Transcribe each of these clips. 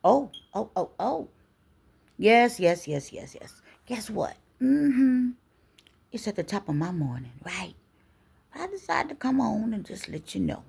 Oh, oh, oh, oh. Yes, yes, yes, yes, yes. Guess what? Mm-hmm. It's at the top of my morning, right? I decided to come on and just let you know.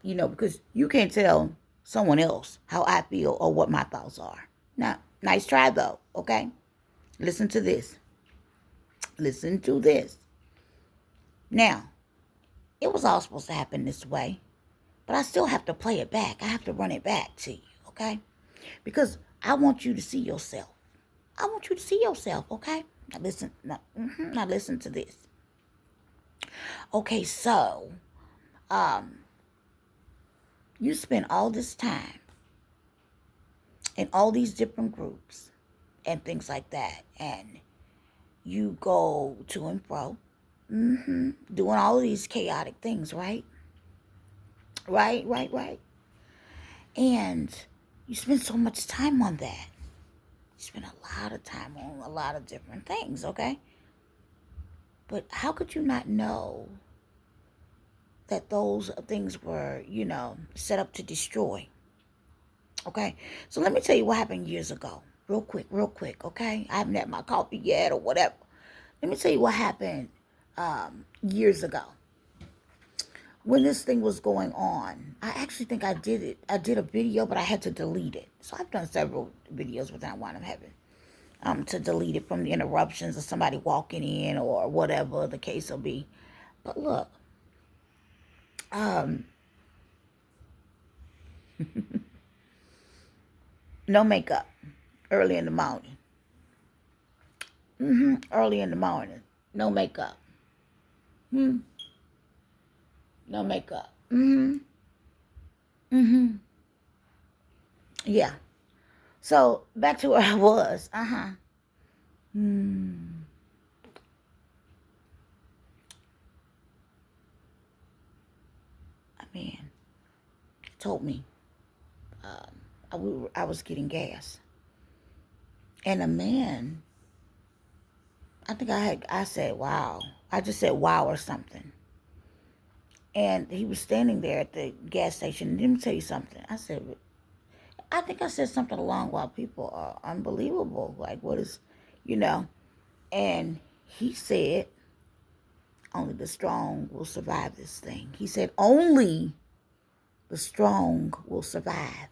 Because you can't tell someone else how I feel or what my thoughts are. Now, nice try though, okay? Listen to this. Listen to this. Now, it was all supposed to happen this way, but I still have to play it back. I have to run it back to you, okay? Because I want you to see yourself. I want you to see yourself, okay? Now listen. Now listen to this. Okay, so um, you spend all this time in all these different groups and things like that, and you go to and fro, doing all of these chaotic things, right? Right, right, right. And you spend so much time on that. You spend a lot of time on a lot of different things, okay? But how could you not know that those things were, set up to destroy? Okay? So let me tell you what happened years ago. Real quick, okay? I haven't had my coffee yet or whatever. Let me tell you what happened years ago. When this thing was going on, I actually think I did it. I did a video, but I had to delete it. So I've done several videos without one of having to delete it from the interruptions of somebody walking in or whatever the case will be. But look, no makeup early in the morning. Early in the morning, no makeup. No makeup. Yeah. So back to where I was. A man told me I was getting gas, and a man. I think I said wow. I just said wow or something. And he was standing there at the gas station. And let me tell you something. I think I said something along while people are unbelievable. Like, what is, you know? And he said, only the strong will survive this thing. He said, only the strong will survive.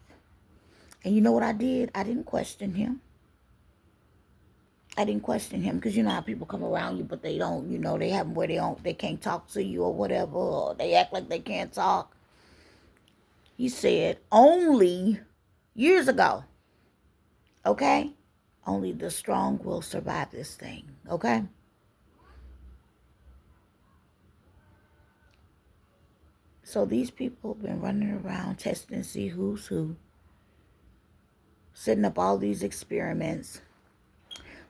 And you know what I did? I didn't question him. I didn't question him because you know how people come around you, but they don't, they have them where they can't talk to you or whatever, or they act like they can't talk. He said, only years ago, okay? Only the strong will survive this thing, okay? So these people have been running around testing to see who's who, setting up all these experiments.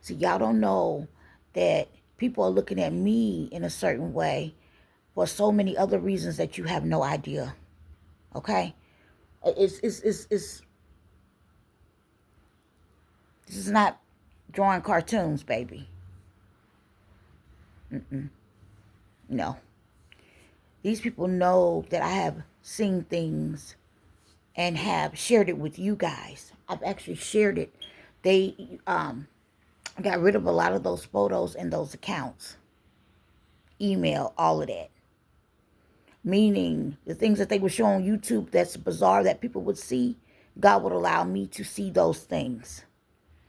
So y'all don't know that people are looking at me in a certain way for so many other reasons that you have no idea, okay? It's this is not drawing cartoons, baby. No. These people know that I have seen things and have shared it with you guys. I've actually shared it. They got rid of a lot of those photos and those accounts, email, all of that. Meaning the things that they would show on YouTube that's bizarre that people would see, God would allow me to see those things.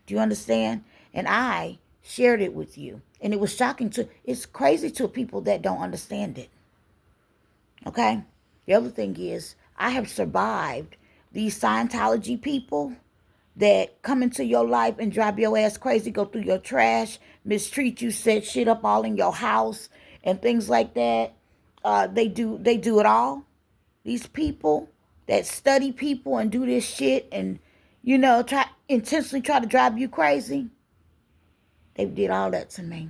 Do you understand? And I shared it with you. And it was shocking it's crazy to people that don't understand it. Okay? The other thing is, I have survived these Scientology people that come into your life and drive your ass crazy, go through your trash, mistreat you, set shit up all in your house, and things like that. They do it all. These people that study people and do this shit and try intentionally try to drive you crazy. They did all that to me,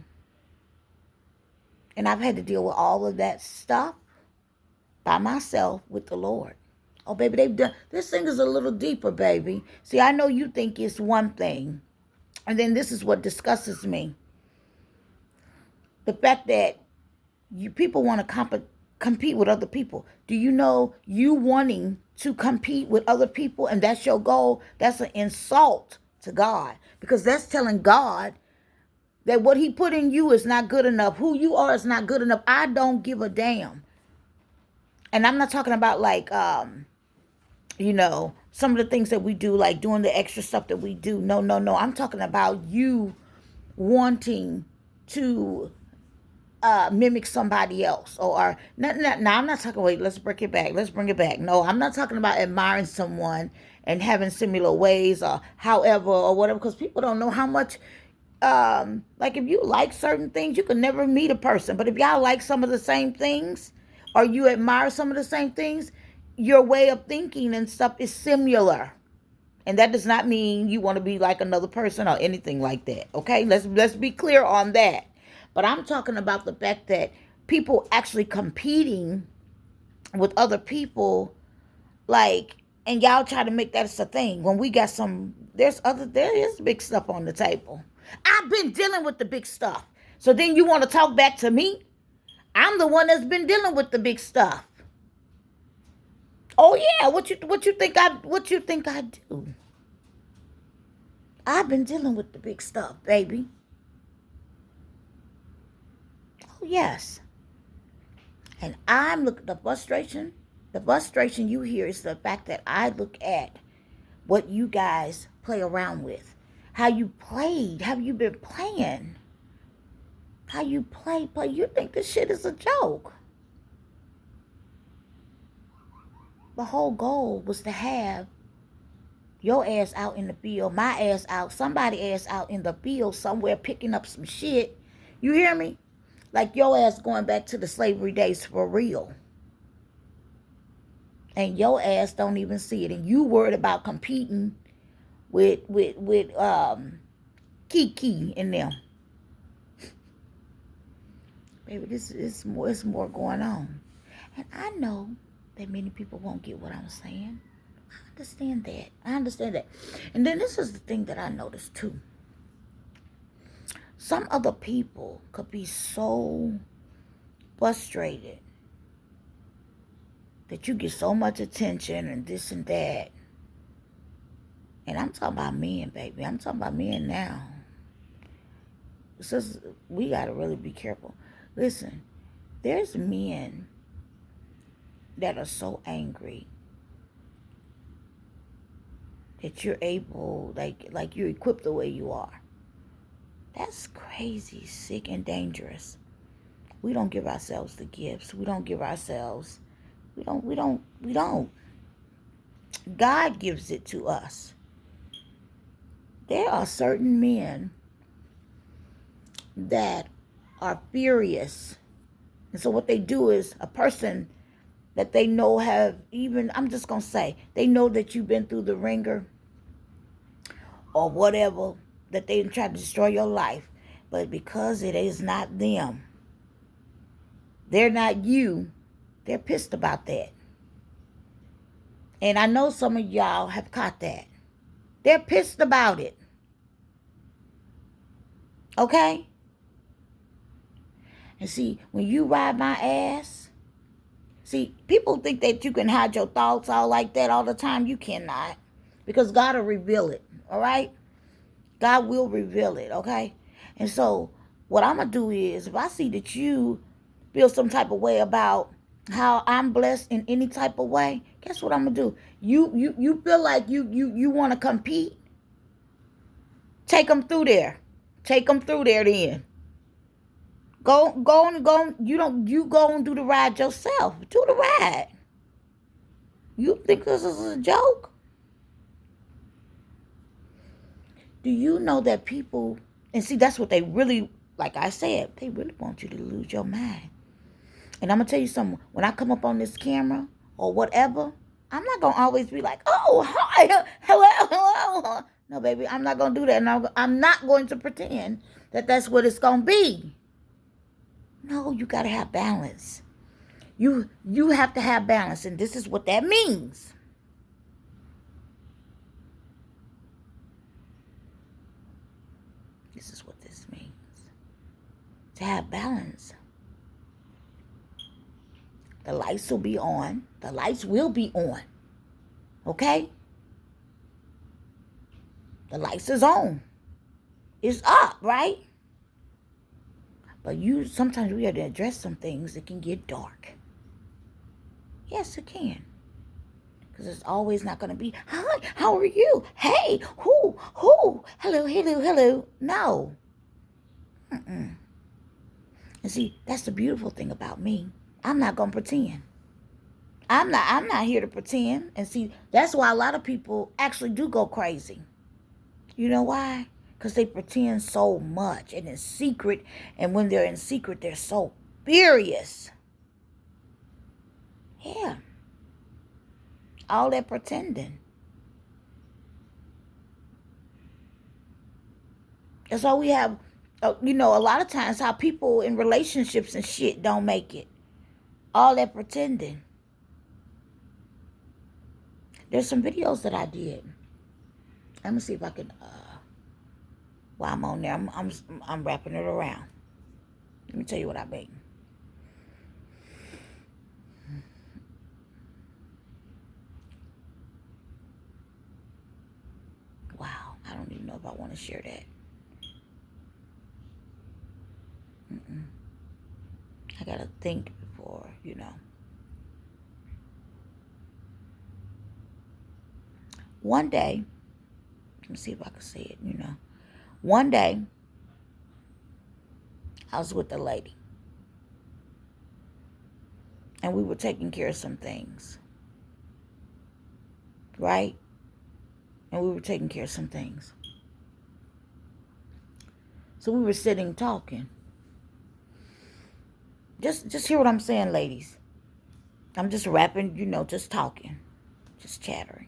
and I've had to deal with all of that stuff by myself with the Lord. Oh, baby, they've done this thing is a little deeper, baby. See, I know you think it's one thing, and then this is what disgusts me: the fact that you people want to compete with other people? Do you know you wanting to compete with other people and that's your goal? That's an insult to God, because that's telling God that what he put in you is not good enough. Who you are is not good enough. I don't give a damn. And I'm not talking about like, some of the things that we do, like doing the extra stuff that we do. No, no, no. I'm talking about you wanting to mimic somebody else, or now I'm not talking. Wait, let's bring it back. Let's bring it back. No, I'm not talking about admiring someone and having similar ways or however or whatever, because people don't know how much. Like if you like certain things, you can never meet a person. But if y'all like some of the same things, or you admire some of the same things, your way of thinking and stuff is similar. And that does not mean you want to be like another person or anything like that. Okay, let's be clear on that. But I'm talking about the fact that people actually competing with other people, like, and y'all try to make that as a thing when we got there is big stuff on the table. I've been dealing with the big stuff. So then you want to talk back to me? I'm the one that's been dealing with the big stuff. Oh yeah, what you think I do? I've been dealing with the big stuff, baby. Oh yes. And I'm looking the frustration you hear is the fact that I look at what you guys play around with. How you played, how you been playing. How you play. You think this shit is a joke. The whole goal was to have your ass out in the field, my ass out, somebody ass out in the field somewhere picking up some shit. You hear me? Like your ass going back to the slavery days for real. And your ass don't even see it. And you worried about competing with Kiki and them. Baby, this is more. It's more going on. And I know that many people won't get what I'm saying. I understand that. And then this is the thing that I noticed too. Some other people could be so frustrated that you get so much attention and this and that. And I'm talking about men, baby. I'm talking about men now. We got to really be careful. Listen, there's men that are so angry that you're able, like you're equipped the way you are. That's crazy, sick, and dangerous. We don't give ourselves the gifts. We don't. God gives it to us. There are certain men that are furious. And so what they do is a person that they know I'm just going to say, they know that you've been through the ringer or whatever, that they try to destroy your life. But because it is not them, they're not you, they're pissed about that. And I know some of y'all have caught that. They're pissed about it. Okay? And see, when you ride my ass, see, people think that you can hide your thoughts all like that all the time. You cannot. Because God will reveal it. All right? God will reveal it. Okay? And so, what I'm going to do is, if I see that you feel some type of way about how I'm blessed in any type of way, guess what I'm going to do? You feel like you want to compete? Take them through there. Take them through there then. Go. You go and do the ride yourself. Do the ride. You think this is a joke? Do you know that people, and see, that's what they really, like I said, they really want you to lose your mind. And I'm going to tell you something. When I come up on this camera or whatever, I'm not going to always be like, oh, hi, hello. No, baby, I'm not going to do that. And I'm not going to pretend that that's what it's going to be. No, you got to have balance. You have to have balance. And this is what that means. This is what this means. To have balance. The lights will be on. The lights will be on. Okay? The lights is on. It's up, right? But sometimes we have to address some things that can get dark. Yes, it can. Because it's always not going to be, hi, how are you? Hey, who, hello. No. Mm-mm. And see, that's the beautiful thing about me. I'm not going to pretend. I'm not here to pretend. And see, that's why a lot of people actually do go crazy. You know why? Because they pretend so much and in secret. And when they're in secret, they're so furious. Yeah. All that pretending. That's why we have, a lot of times how people in relationships and shit don't make it. All that pretending. There's some videos that I did. Let me see if I can, while I'm on there, I'm wrapping it around. Let me tell you what I mean. Wow, I don't even know if I want to share that. I gotta think before, One day, let me see if I can say it, One day, I was with a lady. And we were taking care of some things. Right? And we were taking care of some things. So we were sitting talking. Just hear what I'm saying, ladies. I'm just rapping, just talking. Just chattering.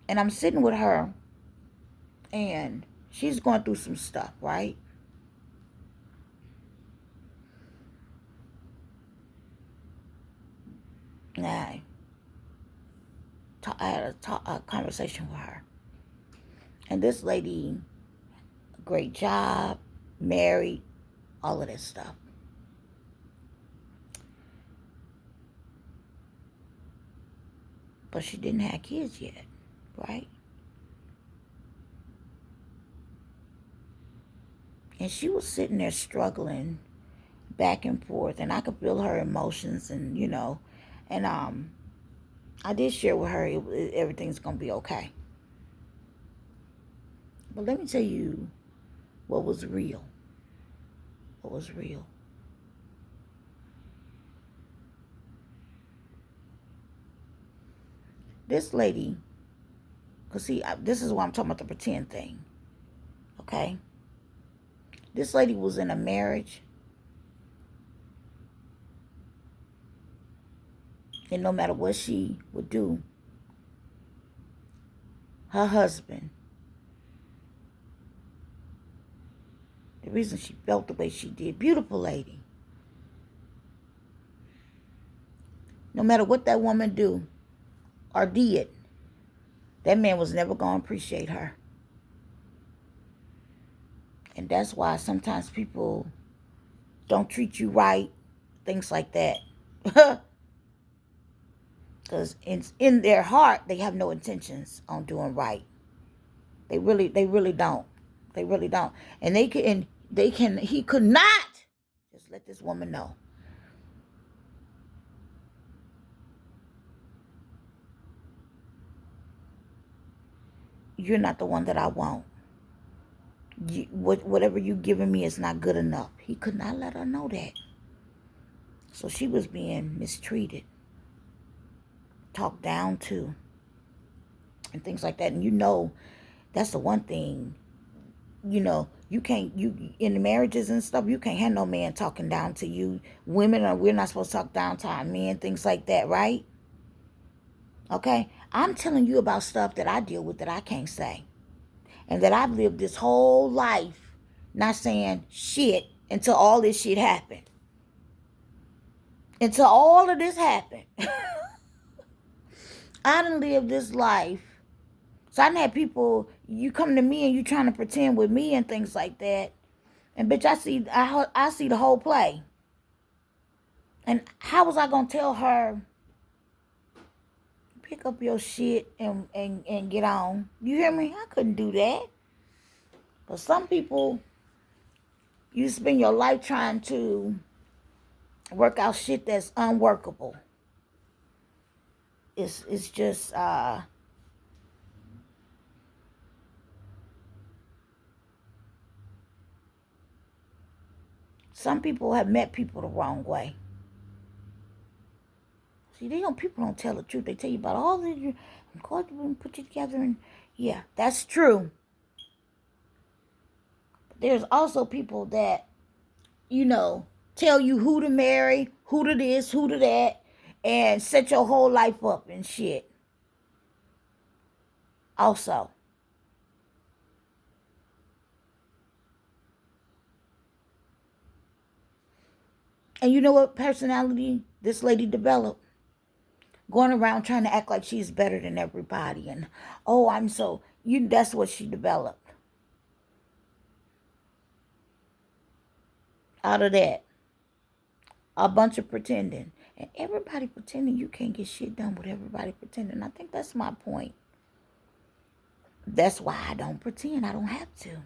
And I'm sitting with her. And she's going through some stuff, right? And I had a conversation with her. And this lady, great job, married, all of that stuff. But she didn't have kids yet, right? And she was sitting there struggling back and forth, and I could feel her emotions, and and I did share with her everything's gonna be okay. But let me tell you what was real. What was real? This lady, because see, this is why I'm talking about the pretend thing. Okay? This lady was in a marriage, and no matter what she would do, her husband, the reason she felt the way she did, beautiful lady, no matter what that woman do or did, that man was never going to appreciate her. And that's why sometimes people don't treat you right, things like that. Because in their heart, they have no intentions on doing right. They really don't. They really don't. And he could not just let this woman know. You're not the one that I want. Whatever you giving me is not good enough. He could not let her know that. So she was being mistreated, talked down to, and things like that. And that's the one thing, you can't, in the marriages and stuff, you can't have no man talking down to you. We're not supposed to talk down to our men, things like that, right? Okay? I'm telling you about stuff that I deal with that I can't say. And that I've lived this whole life not saying shit until all this shit happened. Until all of this happened. I done lived this life. So I done had people, you come to me and you trying to pretend with me and things like that. And bitch, I see the whole play. And how was I going to tell her, pick up your shit and get on? You hear me? I couldn't do that. But some people, you spend your life trying to work out shit that's unworkable. It's just some people have met people the wrong way. See, people don't tell the truth. They tell you about all this, and God will put you together, and yeah, that's true. But there's also people that, tell you who to marry, who to this, who to that, and set your whole life up and shit. Also. And you know what personality this lady developed? Going around trying to act like she's better than everybody. And, oh, that's what she developed. Out of that. A bunch of pretending. And everybody pretending. You can't get shit done with everybody pretending. I think that's my point. That's why I don't pretend. I don't have to.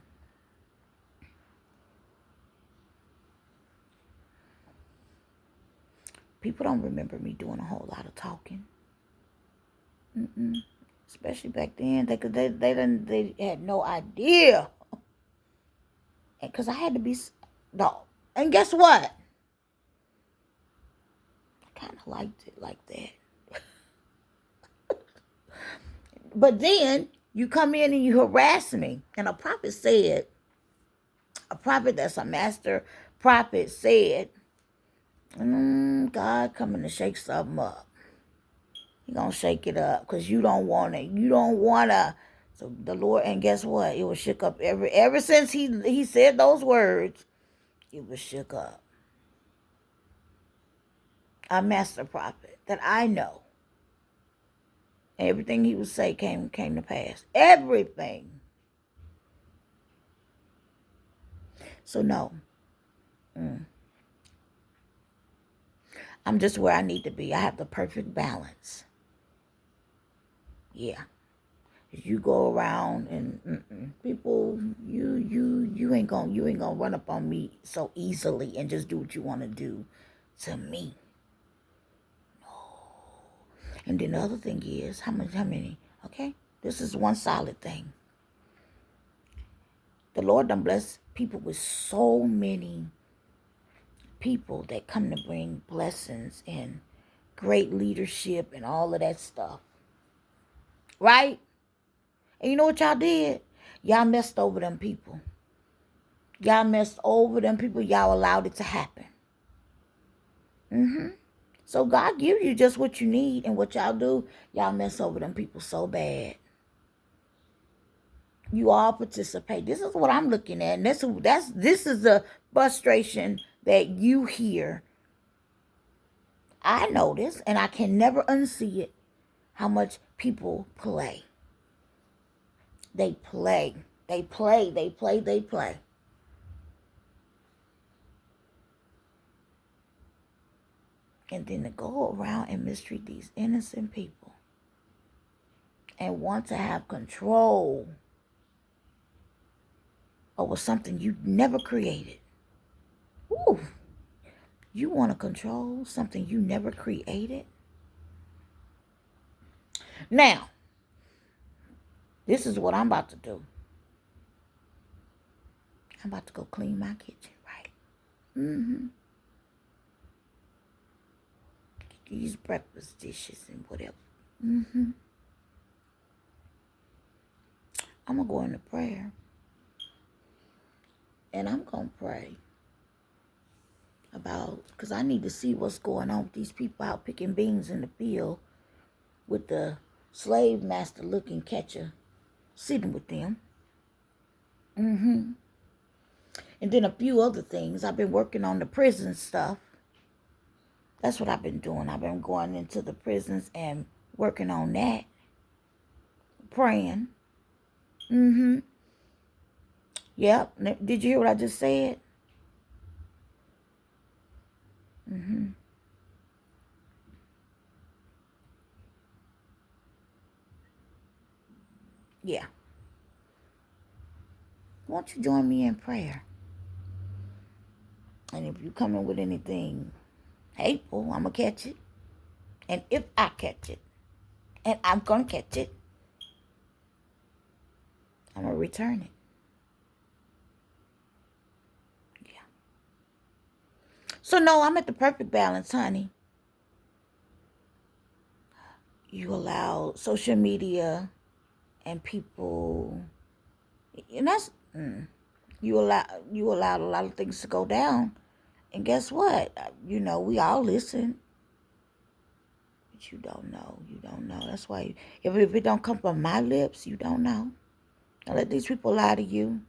People don't remember me doing a whole lot of talking. Especially back then, they had no idea. Because I had to be no. And guess what? I kind of liked it like that. But then you come in and you harass me. And a prophet that's a master prophet said, God coming to shake something up. He gonna shake it up because you don't want it. You don't want to. So the Lord, and guess what? It was shook up ever since he said those words. It was shook up. A master prophet that I know. Everything he would say came to pass. Everything. So no. I'm just where I need to be. I have the perfect balance. Yeah. You go around and people, you ain't gonna run up on me so easily and just do what you want to do to me. No. And then the other thing is how many? Okay, this is one solid thing. The Lord done bless people with so many people that come to bring blessings and great leadership and all of that stuff. Right? And you know what y'all did? Y'all messed over them people. Y'all messed over them people. Y'all allowed it to happen. So God gives you just what you need. And what y'all do, y'all mess over them people so bad. You all participate. This is what I'm looking at. And this is the frustration that you hear. I notice, and I can never unsee it, how much people play. They play. They play. They play. They play. And then to go around and mistreat these innocent people and want to have control over something you never created. Ooh. You want to control something you never created? Now, this is what I'm about to do. I'm about to go clean my kitchen, right? These breakfast dishes and whatever. I'm going to go into prayer. And I'm going to pray about, because I need to see what's going on with these people out picking beans in the field with the slave master looking catcher sitting with them. And then a few other things. I've been working on the prison stuff. That's what I've been doing. I've been going into the prisons and working on that. Praying. Yep. Did you hear what I just said? Yeah. Won't you join me in prayer? And if you come in with anything hateful, I'm going to catch it. And if I catch it, and I'm going to catch it, I'm going to return it. Yeah. So, no, I'm at the perfect balance, honey. You allow social media and people, and that's, you allowed a lot of things to go down. And guess what? We all listen. But you don't know. You don't know. That's why if it don't come from my lips, you don't know. Don't let these people lie to you.